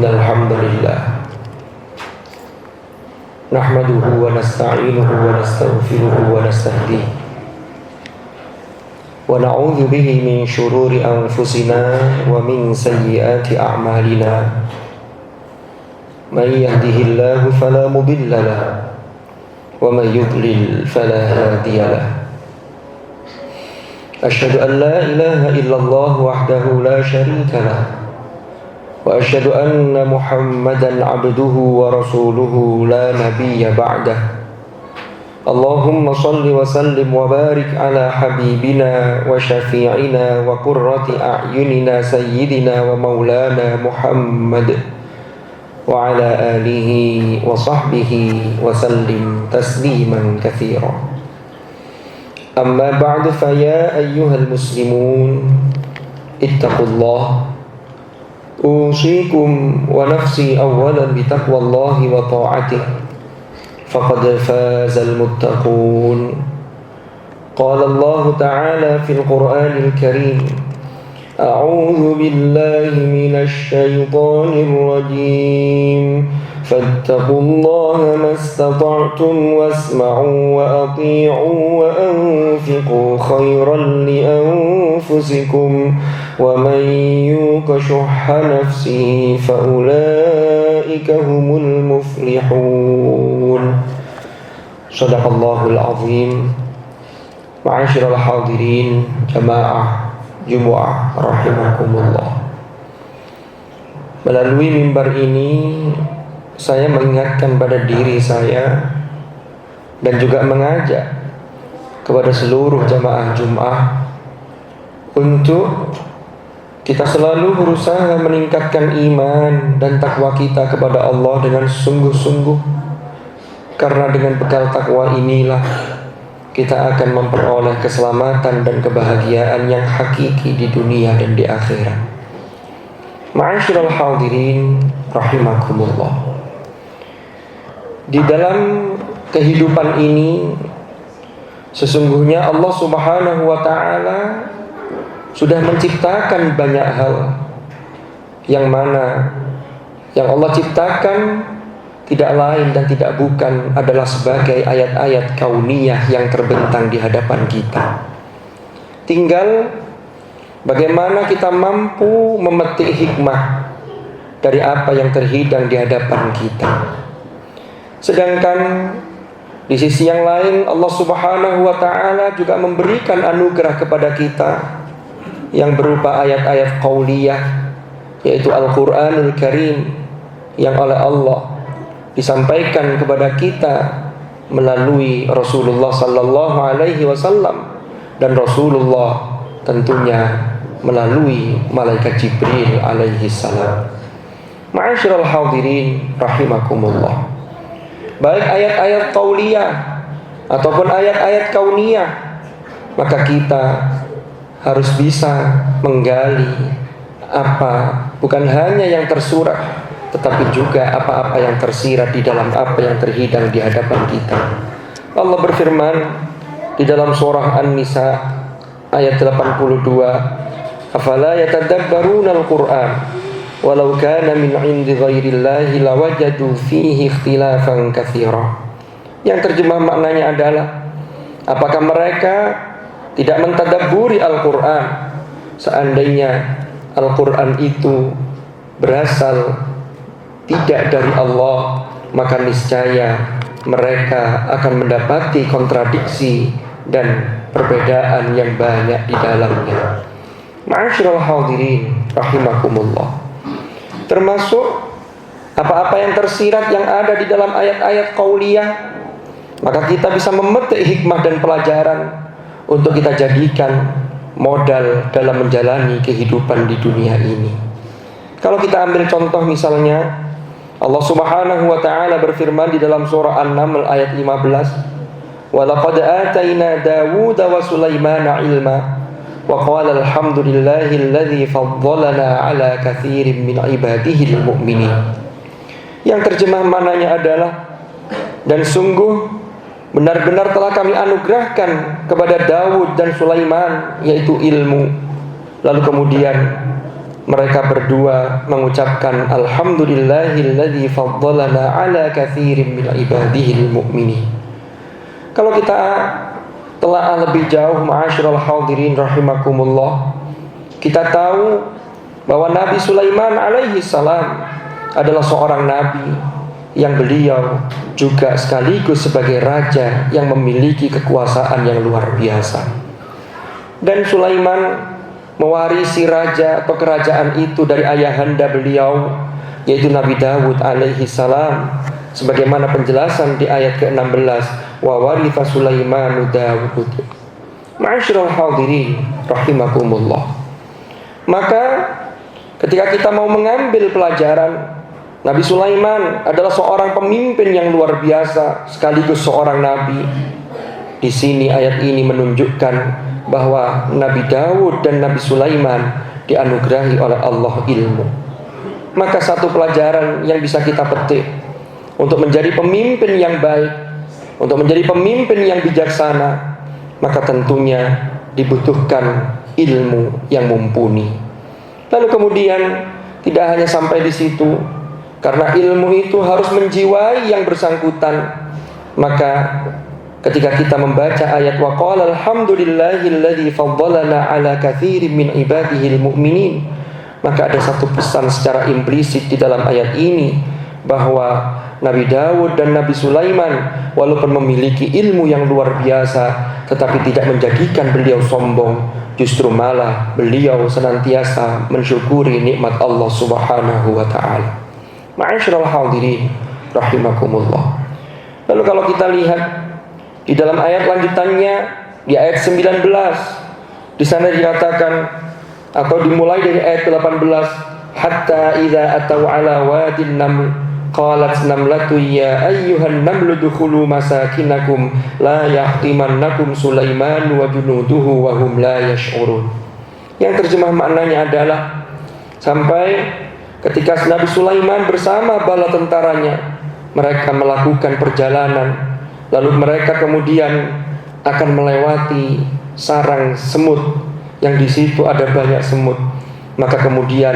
الحمد لله نحمده ونستعينه ونستغفره ونستهديه ونعوذ به من شرور أنفسنا ومن سيئات أعمالنا من يهده الله فلا مضل له ومن يضلل فلا هادي له أشهد أن لا إله إلا الله وحده لا شريك له وأشهد أن محمدا عبده ورسوله لا نبي بعده اللهم صل وسلم وبارك على حبيبنا وشفيعنا وقرة أعيننا سيدنا ومولانا محمد وعلى آله وصحبه وسلم تسليما كثيرا أما بعد فيا أيها المسلمون اتقوا الله أوصيكم ونفسي أولا بتقوى الله وطاعته فقد فاز المتقون قال الله تعالى في القرآن الكريم أعوذ بالله من الشيطان الرجيم فاتقوا الله ما استطعتم واسمعوا وأطيعوا وأنفقوا خيرا لأنفسكم ومن يوق شح نفسه فأولئك هم المفلحون صدق الله العظيم. معاشر الحاضرين جماعة Jumu'ah rahimakumullah. Melalui mimbar ini saya mengingatkan pada diri saya dan juga mengajak kepada seluruh jamaah Jum'ah untuk kita selalu berusaha meningkatkan iman dan takwa kita kepada Allah dengan sungguh-sungguh, karena dengan bekal takwa inilah kita akan memperoleh keselamatan dan kebahagiaan yang hakiki di dunia dan di akhirat. Ma'asyiral hadirin rahimakumullah. Di dalam kehidupan ini sesungguhnya Allah Subhanahu wa taala sudah menciptakan banyak hal yang mana yang Allah ciptakan tidak lain dan tidak bukan adalah sebagai ayat-ayat kauniyah yang terbentang di hadapan kita. Tinggal bagaimana kita mampu memetik hikmah dari apa yang terhidang di hadapan kita. Sedangkan di sisi yang lain Allah Subhanahu wa taala juga memberikan anugerah kepada kita yang berupa ayat-ayat qauliyah, yaitu Al-Qur'anul Karim, yang oleh Allah disampaikan kepada kita melalui Rasulullah sallallahu alaihi wasallam, dan Rasulullah tentunya melalui malaikat Jibril alaihi salam. Ma'asyiral hadirin rahimakumullah. Baik ayat-ayat qauliyah ataupun ayat-ayat kauniyah, maka kita harus bisa menggali bukan hanya yang tersurat, tetapi juga apa-apa yang tersirat di dalam apa yang terhidang di hadapan kita. Allah berfirman di dalam surah An-Nisa ayat 82, "Afala yatadabbaruna al-Qur'an walau kana min 'indi ghairillahi lawajadu fihi ikhtilafan katsira." Yang terjemah maknanya adalah, apakah mereka tidak mentadabburi Al-Qur'an? Seandainya Al-Qur'an itu berasal tidak dari Allah, maka niscaya mereka akan mendapati kontradiksi dan perbedaan yang banyak di dalamnya. Ma'asyiral hadirin rahimakumullah. Termasuk apa-apa yang tersirat yang ada di dalam ayat-ayat qauliyah, maka kita bisa memetik hikmah dan pelajaran untuk kita jadikan modal dalam menjalani kehidupan di dunia ini. Kalau kita ambil contoh misalnya, Allah Subhanahu wa taala berfirman di dalam surah An-Naml ayat 15, "Wa laqad atayna Dawuda wa Sulaimana ilma wa qala alhamdulillahilladzi faddalana ala katsirin min ibadihi almu'minin." Yang terjemah maknanya adalah, dan sungguh benar-benar telah kami anugerahkan kepada Daud dan Sulaiman, yaitu ilmu. Lalu kemudian mereka berdua mengucapkan alhamdulillahilladzi faddalana ala katsirin min ibadihil mu'minin. Kalau kita telah lebih jauh, ma'asyiral hadirin rahimakumullah, kita tahu bahwa Nabi Sulaiman alaihi salam adalah seorang nabi yang beliau juga sekaligus sebagai raja yang memiliki kekuasaan yang luar biasa. Dan Sulaiman mewarisi raja atau kerajaan itu dari ayahanda beliau, yaitu Nabi Dawud alaihi salam, sebagaimana penjelasan di ayat ke-16, wa waritha Sulaimanu Dawud. Ma'asyiral hadirin rahimakumullah. Maka ketika kita mau mengambil pelajaran, Nabi Sulaiman adalah seorang pemimpin yang luar biasa sekaligus seorang nabi. Di sini ayat ini menunjukkan bahwa Nabi Daud dan Nabi Sulaiman dianugerahi oleh Allah ilmu. Maka satu pelajaran yang bisa kita petik untuk menjadi pemimpin yang baik, untuk menjadi pemimpin yang bijaksana, maka tentunya dibutuhkan ilmu yang mumpuni. Lalu kemudian tidak hanya sampai di situ, karena ilmu itu harus menjiwai yang bersangkutan. Maka ketika kita membaca ayat wa qala alhamdulillahilladzi faddalana ala katsirin min ibadihil mu'minin, maka ada satu pesan secara implisit di dalam ayat ini bahwa Nabi Daud dan Nabi Sulaiman walaupun memiliki ilmu yang luar biasa, tetapi tidak menjadikan beliau sombong. Justru malah beliau senantiasa mensyukuri nikmat Allah Subhanahu wa ta'ala. Ma'asyiral hadirin rahimakumullah. Lalu kalau kita lihat di dalam ayat lanjutannya, di ayat 19, di sana dikatakan atau dimulai dari ayat 18, hatta idza ataw ala wadin naml qalat namlatu ya ayyuhan namlu dukhulu masakinakum la yahtimannakum Sulaiman wa junuduhu wa hum la yash'urun. Yang terjemah maknanya adalah sampai ketika Nabi Sulaiman bersama bala tentaranya mereka melakukan perjalanan, lalu mereka kemudian akan melewati sarang semut yang di situ ada banyak semut. Maka kemudian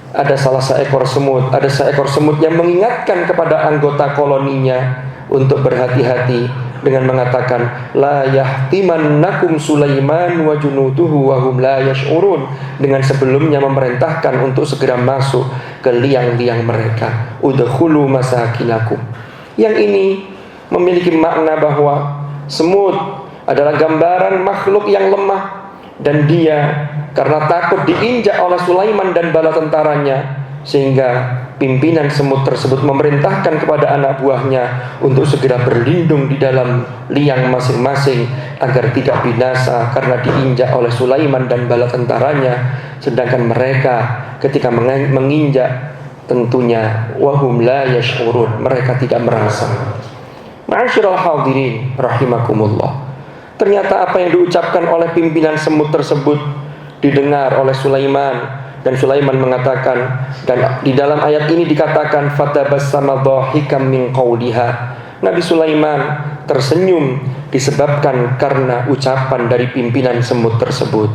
ada seekor semut yang mengingatkan kepada anggota koloninya untuk berhati-hati dengan mengatakan la yahtimannakum Sulaiman wa junuduhu wa hum la yash'urun, dengan sebelumnya memerintahkan untuk segera masuk ke liang-liang mereka. Udkhulu masakinakum. Yang ini memiliki makna bahwa semut adalah gambaran makhluk yang lemah, dan dia karena takut diinjak oleh Sulaiman dan bala tentaranya, sehingga pimpinan semut tersebut memerintahkan kepada anak buahnya untuk segera berlindung di dalam liang masing-masing agar tidak binasa karena diinjak oleh Sulaiman dan bala tentaranya. Sedangkan mereka ketika menginjak tentunya wahum la yash'urun, mereka tidak merasa. Ma'asyiral hadirin rahimakumullah. Ternyata apa yang diucapkan oleh pimpinan semut tersebut didengar oleh Sulaiman, dan Sulaiman mengatakan, dan di dalam ayat ini dikatakan fatabassama dhahikam min qawliha. Nabi Sulaiman tersenyum disebabkan karena ucapan dari pimpinan semut tersebut.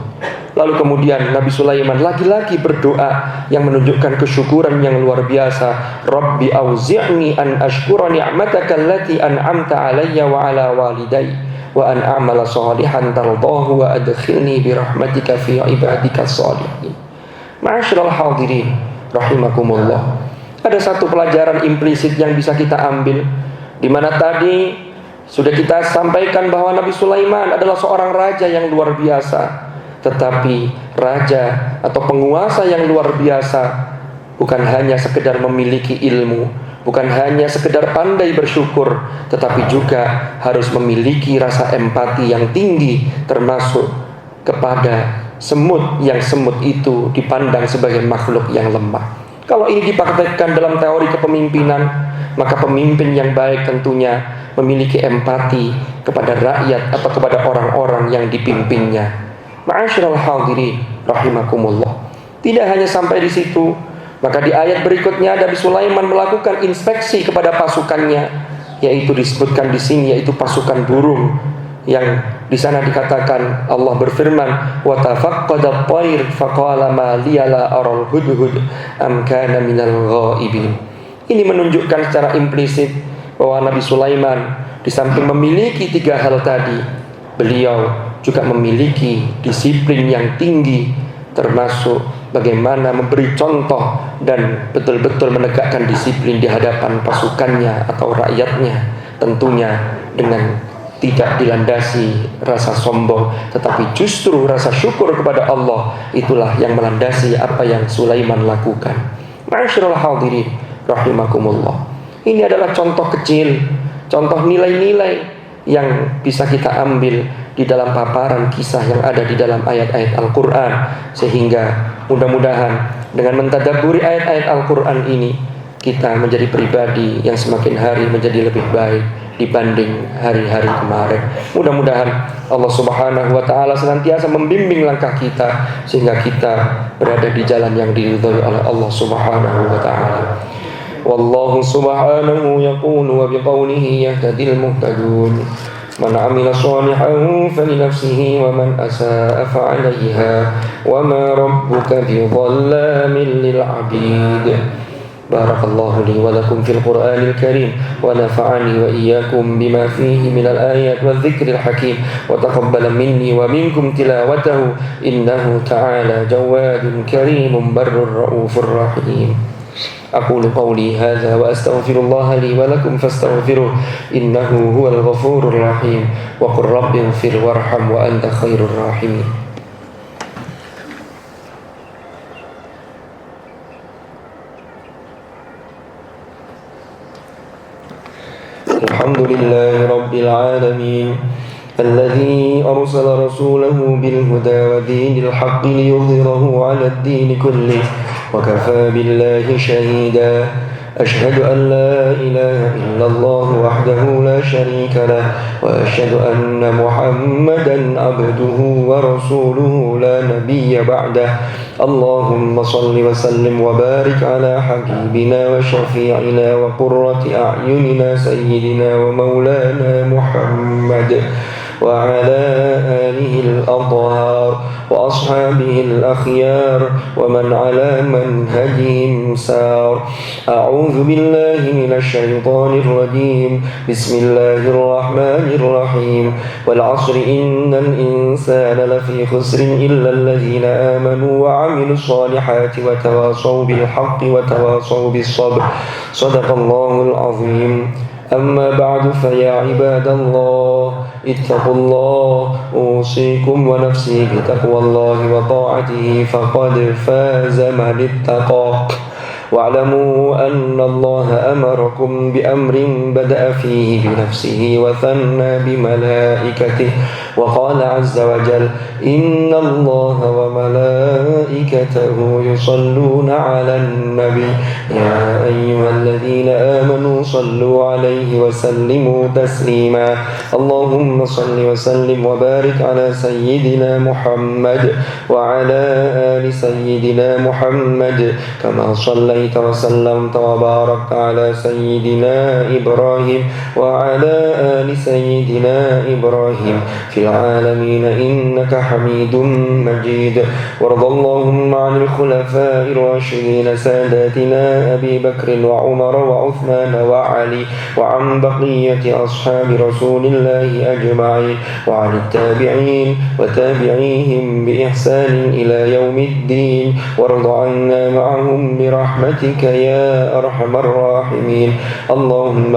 Lalu kemudian Nabi Sulaiman lagi-lagi berdoa yang menunjukkan kesyukuran yang luar biasa. Rabbi auzi'ni an ashkura ni'mataka allati an'amta alayya wa ala walidayya wa an a'mala shalihan tardahu wa adkhilni bi rahmatika fi ibadika shalihin. Ma'asyiral hadirin rahimakumullah. Ada satu pelajaran implisit yang bisa kita ambil, di mana tadi sudah kita sampaikan bahwa Nabi Sulaiman adalah seorang raja yang luar biasa. Tetapi raja atau penguasa yang luar biasa bukan hanya sekedar memiliki ilmu, bukan hanya sekedar pandai bersyukur, tetapi juga harus memiliki rasa empati yang tinggi, termasuk kepada semut, yang semut itu dipandang sebagai makhluk yang lemah. Kalau ini dipraktekkan dalam teori kepemimpinan, maka pemimpin yang baik tentunya memiliki empati kepada rakyat atau kepada orang-orang yang dipimpinnya. Ma'asyiral hadirin rahimakumullah. Tidak hanya sampai di situ, maka di ayat berikutnya Nabi Sulaiman melakukan inspeksi kepada pasukannya, yaitu disebutkan di sini yaitu pasukan burung. yang di sana dikatakan Allah berfirman, wa tafaqqada at-tayr faqala ma liya la aral hudhud am kana minal ghaibin. Ini menunjukkan secara implisit bahwa Nabi Sulaiman di samping memiliki 3 hal tadi, beliau juga memiliki disiplin yang tinggi, termasuk bagaimana memberi contoh dan betul-betul menegakkan disiplin di hadapan pasukannya atau rakyatnya, tentunya dengan tidak dilandasi rasa sombong, tetapi justru rasa syukur kepada Allah. Itulah yang melandasi apa yang Sulaiman lakukan. Ma'asyiral hadirin rahimakumullah. Ini adalah contoh kecil, contoh nilai-nilai yang bisa kita ambil di dalam paparan kisah yang ada di dalam ayat-ayat Al-Quran, sehingga mudah-mudahan dengan mentadabburi ayat-ayat Al-Quran ini kita menjadi pribadi yang semakin hari menjadi lebih baik dibanding hari-hari kemarin. Mudah-mudahan Allah Subhanahu wa taala senantiasa membimbing langkah kita sehingga kita berada di jalan yang diridhai oleh Allah Subhanahu wa taala. Wallahu subhanahu yaqulu wa biqawlihi yahtadil muhtadun. Man 'amila shalihan falinafsihi wa man asaa fa'alayha wa ma rabbuka bidhallamin lil 'abid. Barakallahu li wa lakum fil Qur'anil Karim wa nafa'ani wa iyyakum bima fihi minal ayat wa dzikril hakim wa taqabbala minni wa minkum tilawatahu innahu ta'ala jawadun karimun barrur raufur rahim. أقول قولي هذا وأستغفر الله لي ولكم فاستغفروه إنه هو الغفور الرحيم وقل رب اغفر وارحم وأنت خير الراحمين. الحمد لله رب العالمين الذي أرسل رسوله بالهدى ودين الحق ليظهره على الدين كله وكفى بالله شهيدا. أشهد أن لا إله إلا الله وحده لا شريك له وأشهد أن محمدا عبده ورسوله لا نبي بعده. اللهم صل وسلم وبارك على حبيبنا وشفيعنا وقرة أعيننا سيدنا ومولانا محمد وعلى آله الأطهار وأصحابه الأخيار ومن على منهجهم سار. أعوذ بالله من الشيطان الرجيم. بسم الله الرحمن الرحيم. والعصر إن الإنسان لفي خسر إلا الذين آمنوا وعملوا الصالحات وتواصوا بالحق وتواصوا بالصبر. صدق الله العظيم. أما بعد فيا عباد الله اتقوا الله أوصيكم ونفسي بتقوى الله وطاعته فقد فاز من اتقى. واعلموا أن الله أمركم بأمر بدأ فيه بنفسه وثنى بملائكته وقال عز وجل إن الله وملائكته يصلون على النبي يا أيها الذين آمنوا صلوا عليه وسلموا تسليما. اللهم صل وسلم وبارك على سيدنا محمد وعلى آل سيدنا محمد كما صليت وسلمت وباركت على سيدنا إبراهيم وعلى آل سيدنا إبراهيم في العالمين إنك حميد مجيد. وارض اللهم عن الخلفاء الراشدين ساداتنا أبي بكر وعمر وعثمان وعلي وعن بقية أصحاب رسول الله أجمعين وعن التابعين وتابعيهم بإحسان إلى يوم الدين. وارض عنا معهم برحمتك يا أرحم الراحمين. اللهم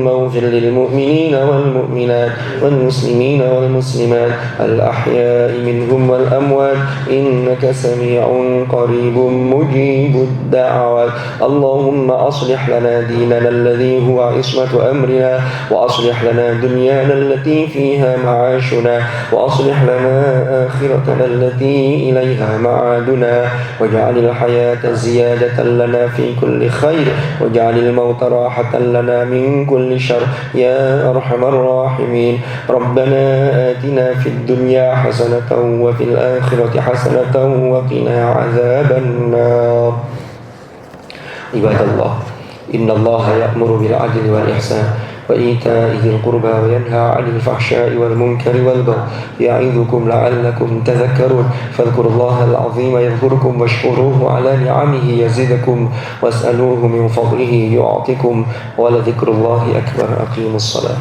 اغفر للمؤمنين والمؤمنات والمسلمين والمسلمات الأحياء منهم والأموات إنك سميع قريب مجيب الدعوات. اللهم أصلح لنا ديننا الذي هو عصمة أمرنا وأصلح لنا دنيانا التي فيها معاشنا وأصلح لنا آخرتنا التي إليها معادنا واجعل الحياة زيادة لنا في كل خير واجعل الموت راحة لنا من كل شر يا أرحم الراحمين. ربنا آتنا في الدنيا حسنة وفي الآخرة حسنة وقنا عذاب النار. عباد الله إن الله يأمر بالعدل والإحسان وإيتاء ذي القربى وينهى عن الفحشاء والمنكر والبغي يعظكم لعلكم تذكرون فاذكروا الله العظيم يذكركم واشكروه على نعمه يزدكم واسألوه من فضله يعطكم ولذكر الله أكبر أقيموا الصلاة